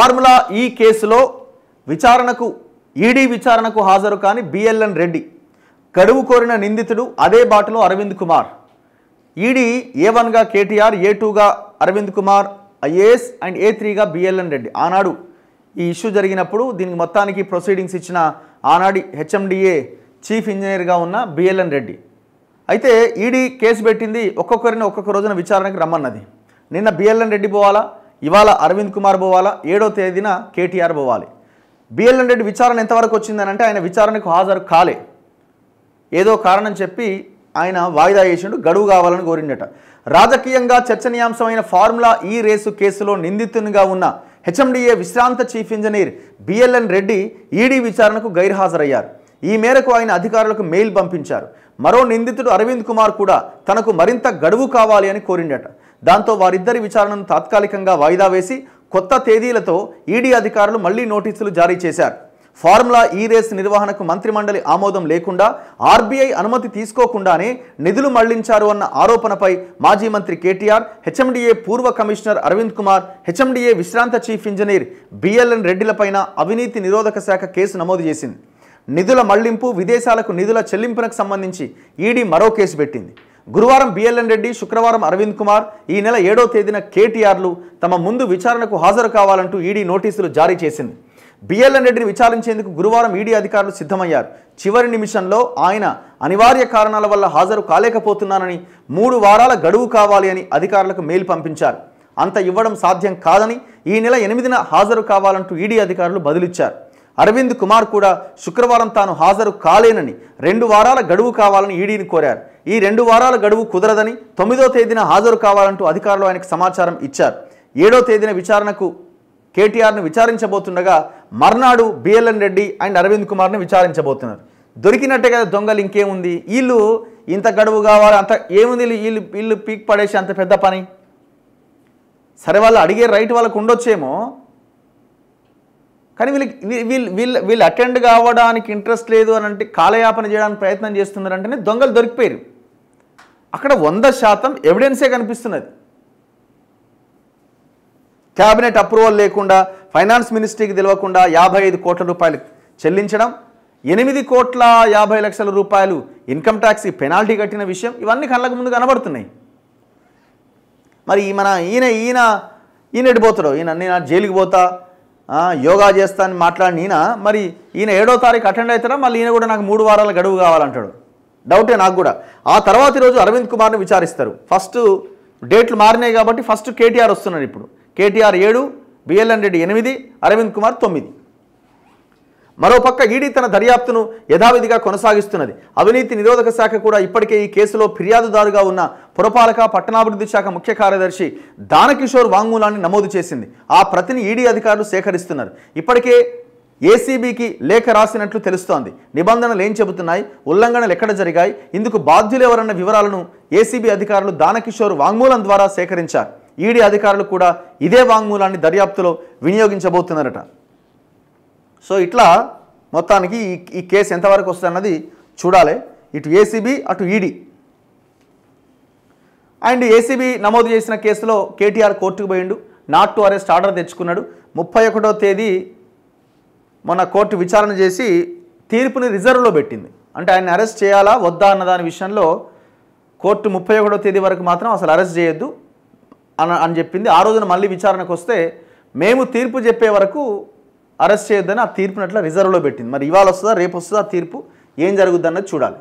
Formula ఈ కేసులో విచారణకు ఈడీ విచారణకు హాజరు కాని బిఎల్ఎన్ రెడ్డి, గడువు కోరిన నిందితుడు అదే బాటలో అరవింద్ కుమార్. ఈడీ A1గా కేటీఆర్, A2గా అరవింద్ కుమార్ ఐఏఎస్ అండ్ A3గా బిఎల్ఎన్ రెడ్డి. ఆనాడు ఈ ఇష్యూ జరిగినప్పుడు దీనికి మొత్తానికి ప్రొసీడింగ్స్ ఇచ్చిన ఆనాడి HMDA చీఫ్ ఇంజనీర్గా ఉన్న బిఎల్ఎన్ రెడ్డి. అయితే ఈడీ కేసు పెట్టింది, ఒక్కొక్కరిని ఒక్కొక్క రోజున విచారణకు రమ్మన్నది. నిన్న బిఎల్ఎన్ రెడ్డి పోవాలా, ఇవాళ అరవింద్ కుమార్ పోవాలా, 7వ తేదీన కేటీఆర్ పోవాలి. బిఎల్ఎన్ రెడ్డి విచారణ ఎంతవరకు వచ్చిందనంటే ఆయన విచారణకు హాజరు కాలే, ఏదో కారణం చెప్పి ఆయన వాయిదా వేసిండు, గడువు కావాలని కోరిండట. రాజకీయంగా చర్చనీయాంశమైన ఫార్ములా ఈ రేసు కేసులో నిందితునిగా ఉన్న HMDA విశ్రాంత chief engineer BLN Reddy ED విచారణకు గైర్హాజరయ్యారు. ఈ మేరకు ఆయన అధికారులకు మెయిల్ పంపించారు. మరో నిందితుడు అరవింద్ కుమార్ కూడా తనకు మరింత గడువు కావాలి అని కోరిండట. దాంతో వారిద్దరి విచారణను తాత్కాలికంగా వాయిదా వేసి కొత్త తేదీలతో ఈడీ అధికారులు మళ్లీ నోటీసులు జారీ చేశారు. ఫార్ములా ఈ రేస్ నిర్వహణకు మంత్రిమండలి ఆమోదం లేకుండా, RBI అనుమతి తీసుకోకుండానే నిధులు మళ్లించారు అన్న ఆరోపణపై మాజీ మంత్రి కేటీఆర్, HMDA పూర్వ కమిషనర్ అరవింద్ కుమార్, HMDA విశ్రాంత చీఫ్ ఇంజనీర్ బిఎల్ఎన్ రెడ్డిలపైన అవినీతి నిరోధక శాఖ కేసు నమోదు చేసింది. నిధుల మళ్లింపు, విదేశాలకు నిధుల చెల్లింపునకు సంబంధించి ఈడీ మరో కేసు పెట్టింది. గురువారం బిఎల్ఎన్ రెడ్డి, శుక్రవారం అరవింద్ కుమార్, ఈ నెల 7వ తేదీన కేటీఆర్లు తమ ముందు విచారణకు హాజరు కావాలంటూ ఈడీ నోటీసులు జారీ చేసింది. బిఎల్ఎన్ రెడ్డిని విచారించేందుకు గురువారం ఈడీ అధికారులు సిద్ధమయ్యారు. చివరి నిమిషంలో ఆయన అనివార్య కారణాల వల్ల హాజరు కాలేకపోతున్నానని, 3 వారాల గడువు కావాలి అని అధికారులకు మెయిల్ పంపించారు. అంత ఇవ్వడం సాధ్యం కాదని, ఈ నెల 8న హాజరు కావాలంటూ ఈడీ అధికారులు బదులిచ్చారు. అరవింద్ కుమార్ కూడా శుక్రవారం తాను హాజరు కాలేనని, 2 వారాల గడువు కావాలని ఈడీని కోరారు. ఈ 2 వారాల గడువు కుదరదని, 9వ తేదీన హాజరు కావాలంటూ అధికారులు ఆయనకు సమాచారం ఇచ్చారు. 7వ తేదీన విచారణకు కేటీఆర్ను విచారించబోతుండగా మర్నాడు బిఎల్ఎన్ రెడ్డి అండ్ అరవింద్ కుమార్ని విచారించబోతున్నారు. దొరికినట్టే కదా దొంగలు, ఇంకేముంది? వీళ్ళు ఇంత గడువు కావాలి, అంత ఏముంది, వీళ్ళు పీక్ పడేసి అంత పెద్ద పని. సరే, వాళ్ళు అడిగే రైట్ వాళ్ళకు ఉండొచ్చేమో, కానీ వీళ్ళు అటెండ్ కావడానికి ఇంట్రెస్ట్ లేదు అని అంటే, కాలయాపన చేయడానికి ప్రయత్నం చేస్తున్నారంటేనే దొంగలు దొరికిపోయారు. అక్కడ 100% ఎవిడెన్సే కనిపిస్తున్నది. క్యాబినెట్ అప్రూవల్ లేకుండా, ఫైనాన్స్ మినిస్ట్రీకి తెలియకుండా 55 కోట్ల రూపాయలు చెల్లించడం, 8,50,00,000 రూపాయలు ఇన్కమ్ ట్యాక్స్ పెనాల్టీ కట్టిన విషయం, ఇవన్నీ కళ్ళకు ముందు కనబడుతున్నాయి. మరి ఈయన ఎడిపోతాడు. నేను జైలుకి పోతా, యోగా చేస్తా అని మాట్లాడిన మరి ఈయన 7వ తారీఖు అటెండ్ అవుతాడా? మళ్ళీ ఈయన కూడా నాకు 3 వారాల గడువు కావాలంటాడు. డౌటే నాకు కూడా. ఆ తర్వాతి రోజు అరవింద్ కుమార్ని విచారిస్తారు. ఫస్ట్ డేట్లు మారినాయి కాబట్టి ఫస్ట్ కేటీఆర్ వస్తున్నాడు. ఇప్పుడు కేటీఆర్ 7, బిఎల్ఎన్ రెడ్డి 8, అరవింద్ కుమార్ 9. మరోపక్క ఈడీ తన దర్యాప్తును యథావిధిగా కొనసాగిస్తున్నది. అవినీతి నిరోధక శాఖ కూడా ఇప్పటికే ఈ కేసులో ఫిర్యాదుదారుగా ఉన్న పురపాలక పట్టణాభివృద్ధి శాఖ ముఖ్య కార్యదర్శి దానకిషోర్ వాంగ్మూలాన్ని నమోదు చేసింది. ఆ ప్రతిని ఈడీ అధికారులు సేకరిస్తున్నారు. ఇప్పటికే ఏసీబీకి లేఖ రాసినట్లు తెలుస్తోంది. నిబంధనలు ఏం చెబుతున్నాయి, ఉల్లంఘనలు ఎక్కడ జరిగాయి, ఇందుకు బాధ్యులు ఎవరన్న వివరాలను ఏసీబీ అధికారులు దానకిషోర్ వాంగ్మూలం ద్వారా సేకరించారు. ఈడీ అధికారులు కూడా ఇదే వాంగ్మూలాన్ని దర్యాప్తులో వినియోగించబోతున్నారట. సో ఇట్లా మొత్తానికి ఈ కేసు ఎంతవరకు వస్తుందన్నది చూడాలి. ఇటు ఏసీబీ, అటు ఈడీ. అండ్ ఏసీబీ నమోదు చేసిన కేసులో కేటీఆర్ కోర్టుకు పోయిండు. నాట్ టు అరెస్ట్ ఆర్డర్ తెచ్చుకున్నాడు. 31వ తేదీ మొన్న కోర్టు విచారణ చేసి తీర్పుని రిజర్వ్లో పెట్టింది. అంటే ఆయన అరెస్ట్ చేయాలా వద్దా అన్న దాని విషయంలో కోర్టు 31వ తేదీ వరకు మాత్రం అసలు అరెస్ట్ చేయొద్దు అని చెప్పింది. ఆ రోజున మళ్ళీ విచారణకు వస్తే మేము తీర్పు చెప్పే వరకు అరెస్ట్ చేయొద్దని ఆ తీర్పుని అట్లా రిజర్వ్లో పెట్టింది. మరి ఇవాళ వస్తుందా, రేపు వస్తుందా తీర్పు, ఏం జరుగుద్ది అన్నది చూడాలి.